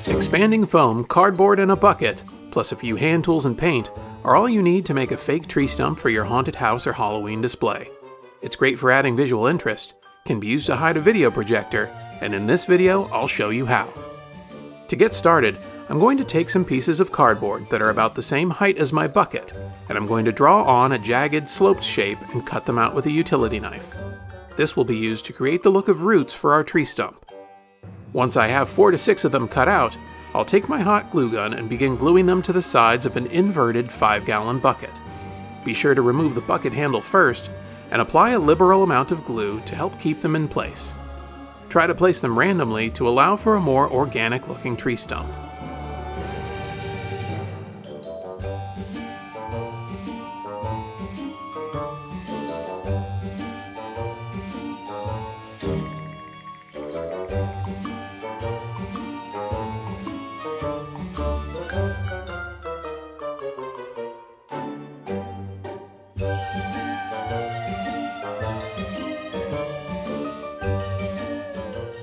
Expanding foam, cardboard, and a bucket, plus a few hand tools and paint, are all you need to make a fake tree stump for your haunted house or Halloween display. It's great for adding visual interest, can be used to hide a video projector, and in this video, I'll show you how. To get started, I'm going to take some pieces of cardboard that are about the same height as my bucket, and I'm going to draw on a jagged, sloped shape and cut them out with a utility knife. This will be used to create the look of roots for our tree stump. Once I have 4 to 6 of them cut out, I'll take my hot glue gun and begin gluing them to the sides of an inverted 5-gallon bucket. Be sure to remove the bucket handle first, and apply a liberal amount of glue to help keep them in place. Try to place them randomly to allow for a more organic-looking tree stump.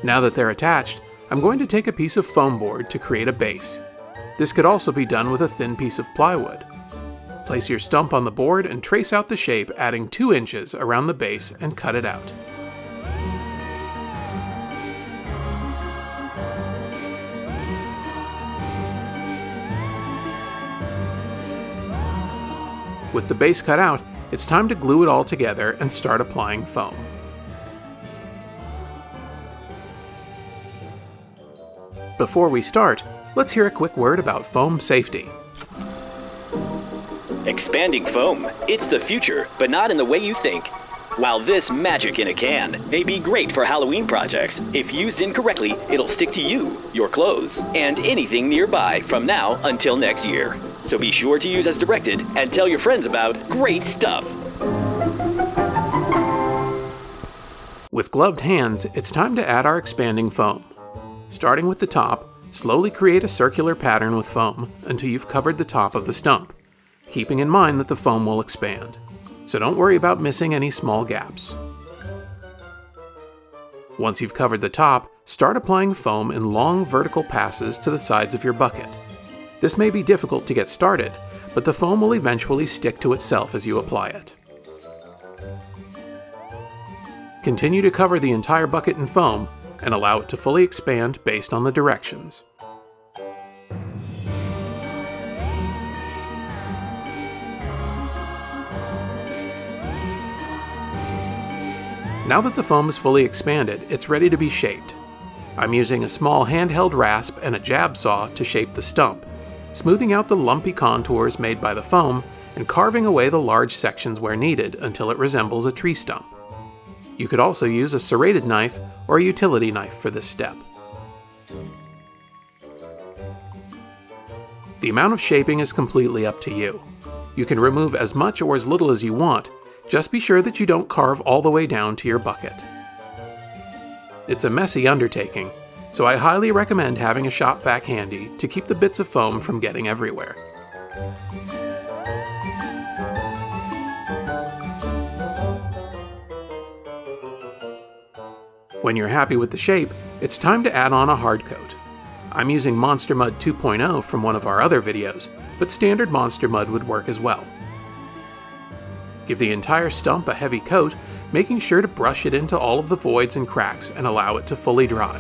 Now that they're attached, I'm going to take a piece of foam board to create a base. This could also be done with a thin piece of plywood. Place your stump on the board and trace out the shape, adding 2 inches around the base and cut it out. With the base cut out, it's time to glue it all together and start applying foam. Before we start, let's hear a quick word about foam safety. Expanding foam. It's the future, but not in the way you think. While this magic in a can may be great for Halloween projects, if used incorrectly, it'll stick to you, your clothes, and anything nearby from now until next year. So be sure to use as directed and tell your friends about great stuff. With gloved hands, it's time to add our expanding foam. Starting with the top, slowly create a circular pattern with foam until you've covered the top of the stump, keeping in mind that the foam will expand. So don't worry about missing any small gaps. Once you've covered the top, start applying foam in long vertical passes to the sides of your bucket. This may be difficult to get started, but the foam will eventually stick to itself as you apply it. Continue to cover the entire bucket in foam and allow it to fully expand based on the directions. Now that the foam is fully expanded, it's ready to be shaped. I'm using a small handheld rasp and a jab saw to shape the stump, smoothing out the lumpy contours made by the foam and carving away the large sections where needed until it resembles a tree stump. You could also use a serrated knife or a utility knife for this step. The amount of shaping is completely up to you. You can remove as much or as little as you want, just be sure that you don't carve all the way down to your bucket. It's a messy undertaking, so I highly recommend having a shop vac handy to keep the bits of foam from getting everywhere. When you're happy with the shape, it's time to add on a hard coat. I'm using Monster Mud 2.0 from one of our other videos, but standard Monster Mud would work as well. Give the entire stump a heavy coat, making sure to brush it into all of the voids and cracks and allow it to fully dry.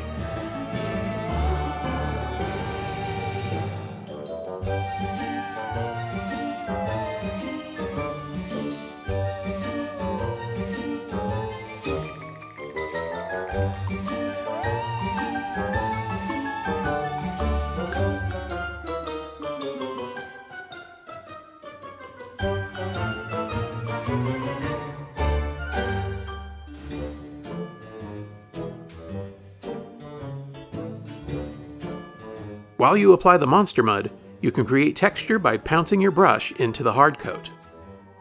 While you apply the Monster Mud, you can create texture by pouncing your brush into the hard coat.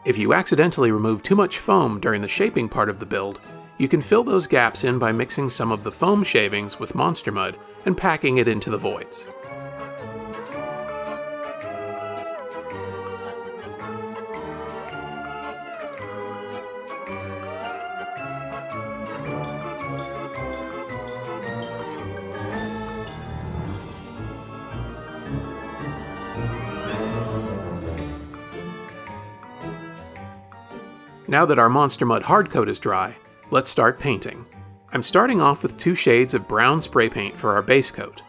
If you accidentally remove too much foam during the shaping part of the build, you can fill those gaps in by mixing some of the foam shavings with Monster Mud and packing it into the voids. Now that our Monster Mud hard coat is dry, let's start painting. I'm starting off with 2 shades of brown spray paint for our base coat.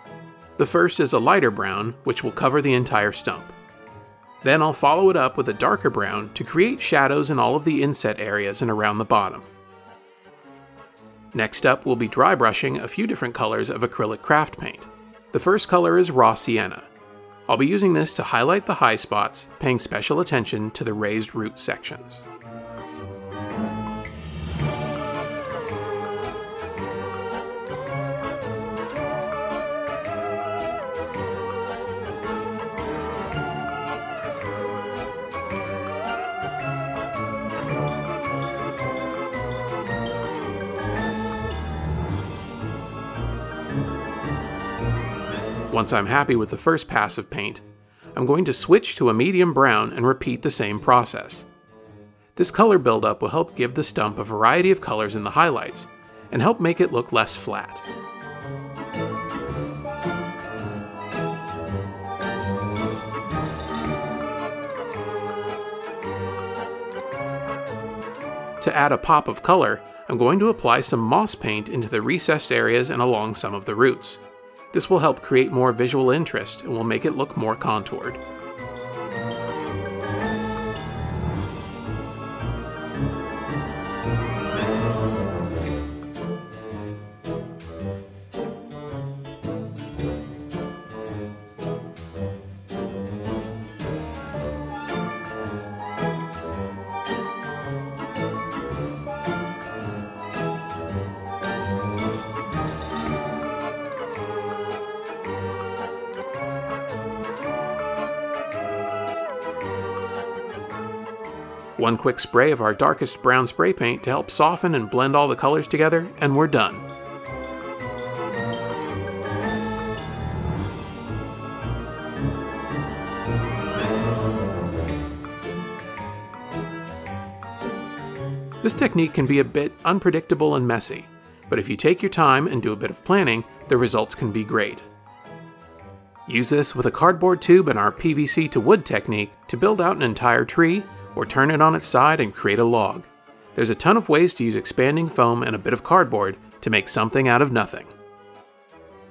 The first is a lighter brown, which will cover the entire stump. Then I'll follow it up with a darker brown to create shadows in all of the inset areas and around the bottom. Next up, we'll be dry brushing a few different colors of acrylic craft paint. The first color is raw sienna. I'll be using this to highlight the high spots, paying special attention to the raised root sections. Once I'm happy with the first pass of paint, I'm going to switch to a medium brown and repeat the same process. This color buildup will help give the stump a variety of colors in the highlights and help make it look less flat. To add a pop of color, I'm going to apply some moss paint into the recessed areas and along some of the roots. This will help create more visual interest and will make it look more contoured. One quick spray of our darkest brown spray paint to help soften and blend all the colors together, and we're done. This technique can be a bit unpredictable and messy, but if you take your time and do a bit of planning, the results can be great. Use this with a cardboard tube and our PVC to wood technique to build out an entire tree, or turn it on its side and create a log. There's a ton of ways to use expanding foam and a bit of cardboard to make something out of nothing.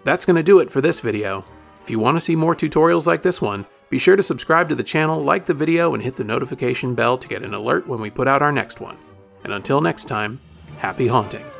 That's going to do it for this video. If you want to see more tutorials like this one, be sure to subscribe to the channel, like the video, and hit the notification bell to get an alert when we put out our next one. And until next time, happy haunting!